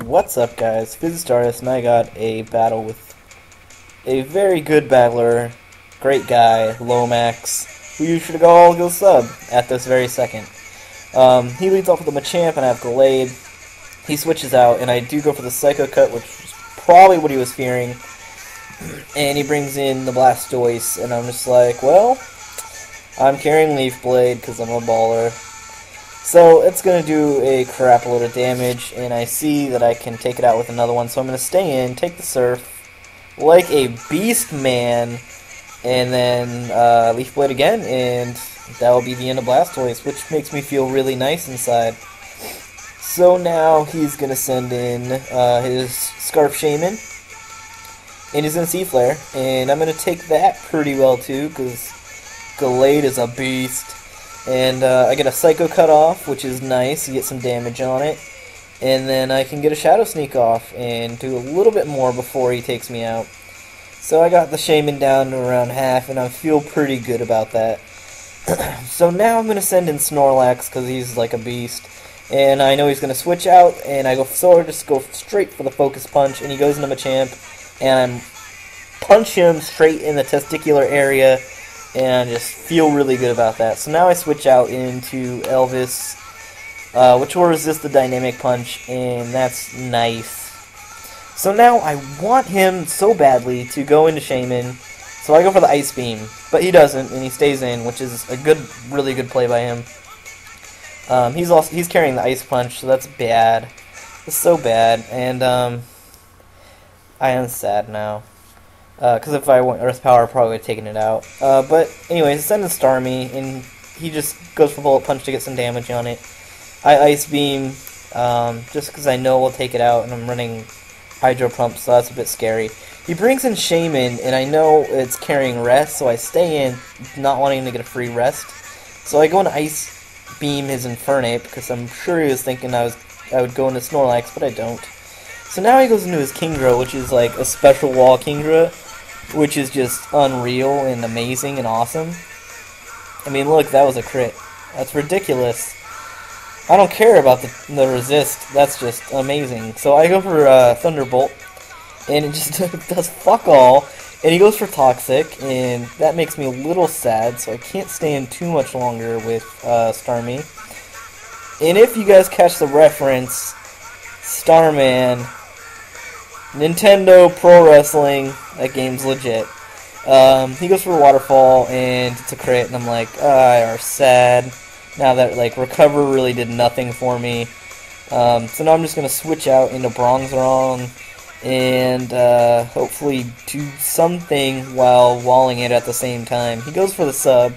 What's up, guys? Fizz and I got a battle with a very good battler, great guy, Lomax, who you should all go sub at this very second. He leads off with a Machamp, and I have Gallade. He switches out, and I do go for the Psycho Cut, which is probably what he was fearing. And he brings in the Blastoise, and I'm just like, well, I'm carrying Leaf Blade because I'm a baller. So it's going to do a crap load of damage, and I see that I can take it out with another one, so I'm going to stay in, take the Surf, like a beast man, and then Leaf Blade again, and that will be the end of Blastoise, which makes me feel really nice inside. So now he's going to send in his Scarf Shaman, and he's going to Sea Flare, and I'm going to take that pretty well too, because Gallade is a beast. And I get a Psycho Cut off, which is nice. You get some damage on it. And then I can get a Shadow Sneak off and do a little bit more before he takes me out. So I got the Shaman down to around half, and I feel pretty good about that. So now I'm going to send in Snorlax, because he's like a beast. And I know he's going to switch out, and I just go straight for the Focus Punch, and he goes into Machamp, and I punch him straight in the testicular area, and I just feel really good about that. So now I switch out into Elvis, which will resist the Dynamic Punch, and that's nice. So now I want him so badly to go into Shaman, so I go for the Ice Beam, but he doesn't, and he stays in, which is a really good play by him. He's carrying the Ice Punch, so that's bad. It's so bad, and I am sad now. Because if I went Earth Power, I probably would have taken it out. But anyways, send in Starmie, and he just goes for Bullet Punch to get some damage on it. I Ice Beam, just because I know we'll take it out, and I'm running Hydro Pump, so that's a bit scary. He brings in Shaman, and I know it's carrying Rest, so I stay in, not wanting to get a free Rest. So I go into Ice Beam his Infernape, because I'm sure he was thinking I would go into Snorlax, but I don't. So now he goes into his Kingdra, which is like a special wall Kingdra, which is just unreal and amazing and awesome. I mean, look, that was a crit. That's ridiculous. I don't care about the resist. That's just amazing. So I go for Thunderbolt, and it just does fuck all. And he goes for Toxic, and that makes me a little sad, so I can't stay in too much longer with Starmie. And if you guys catch the reference, Starman, Nintendo Pro Wrestling, that game's legit. He goes for Waterfall, and it's a crit, and I'm like, I are sad. Now that, like, Recover really did nothing for me. So now I'm just going to switch out into Bronzong, and hopefully do something while walling it at the same time. He goes for the sub,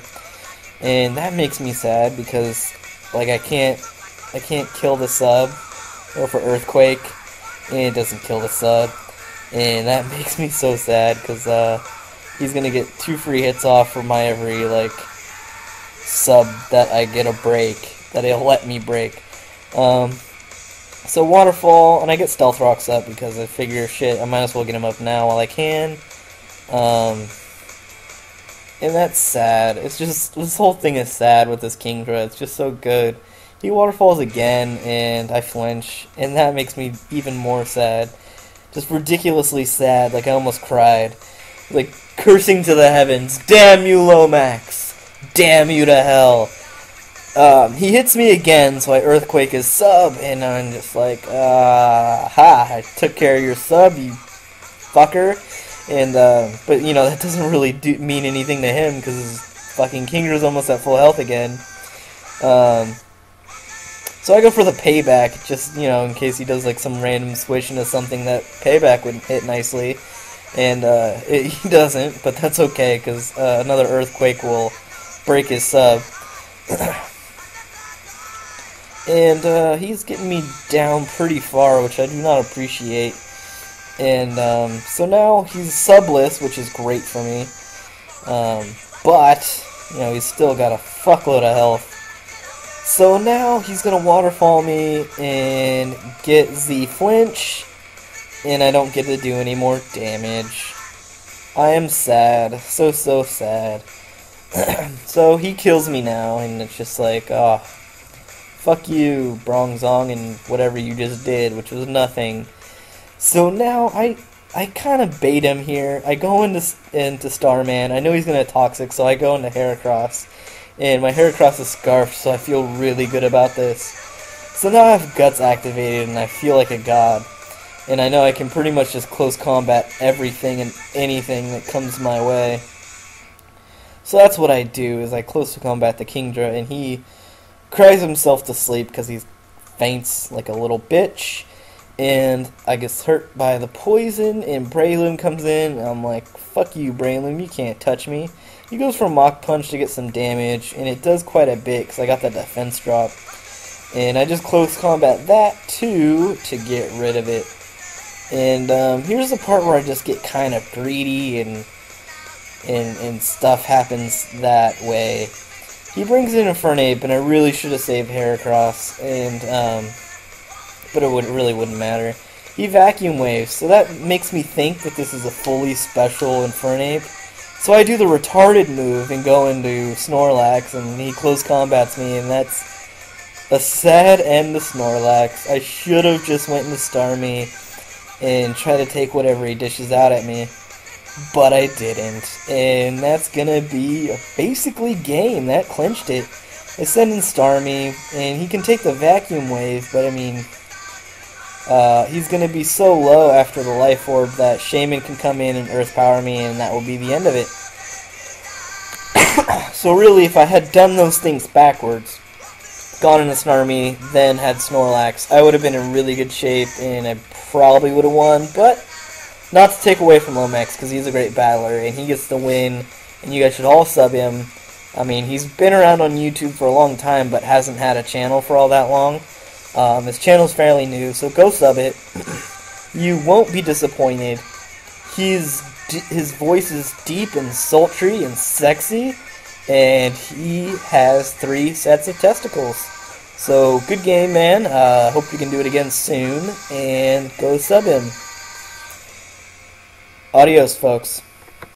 and that makes me sad, because, like, I can't kill the sub. Go for Earthquake, and it doesn't kill the sub, and that makes me so sad, because he's gonna get 2 free hits off for my every, like, sub that I get a break, that he'll let me break. So Waterfall, and I get Stealth Rocks up, because I figure, shit, I might as well get him up now while I can. And that's sad. It's just, this whole thing is sad with this Kingdra. It's just so good. He Waterfalls again, and I flinch, and that makes me even more sad. Just ridiculously sad, like I almost cried. Like, cursing to the heavens, damn you, Lomax! Damn you to hell! He hits me again, so I Earthquake his sub, and I'm just like, ha, I took care of your sub, you fucker. And, but, you know, that doesn't really mean anything to him, because his fucking Kingdra's almost at full health again. So I go for the Payback, just, you know, in case he does, like, some random switch into something that Payback would hit nicely. And, he doesn't, but that's okay, because another Earthquake will break his sub. And, he's getting me down pretty far, which I do not appreciate. And, so now he's subless, which is great for me. But, you know, he's still got a fuckload of health. So now he's going to Waterfall me and get the flinch, and I don't get to do any more damage. I am sad. So sad. So he kills me now, and it's just like, oh, fuck you, Brongzong, and whatever you just did, which was nothing. So now I kind of bait him here. I go into Starman. I know he's going to Toxic, so I go into Heracross. And my Heracross is Scarfed, so I feel really good about this. So now I have Guts activated, and I feel like a god. And I know I can pretty much just close combat everything and anything that comes my way. So that's what I do, is I close combat the Kingdra, and he cries himself to sleep because he faints like a little bitch. And I get hurt by the poison, and Breloom comes in, and I'm like, fuck you, Breloom, you can't touch me. He goes for Mach Punch to get some damage, and it does quite a bit because I got that defense drop. And I just close combat that too to get rid of it. And here's the part where I just get kind of greedy and stuff happens that way. He brings in Infernape, and I really should have saved Heracross, and but it really wouldn't matter. He Vacuum Waves, so that makes me think that this is a fully special Infernape. So I do the retarded move and go into Snorlax, and he close combats me, and that's a sad end to Snorlax. I should have just went into Starmie and tried to take whatever he dishes out at me, but I didn't. And that's gonna be basically game. That clinched it. I send in Starmie, and he can take the Vacuum Wave, but I mean, he's going to be so low after the Life Orb that Shaman can come in and Earth Power me, and that will be the end of it. So really, if I had done those things backwards, gone into Snarmy, then had Snorlax, I would have been in really good shape, and I probably would have won, but not to take away from Lomax, because he's a great battler, and he gets the win, and you guys should all sub him. I mean, he's been around on YouTube for a long time, but hasn't had a channel for all that long. His channel's fairly new, so go sub it. You won't be disappointed. His voice is deep and sultry and sexy, and he has 3 sets of testicles. So, good game, man. Hope you can do it again soon, and go sub him. Adios, folks.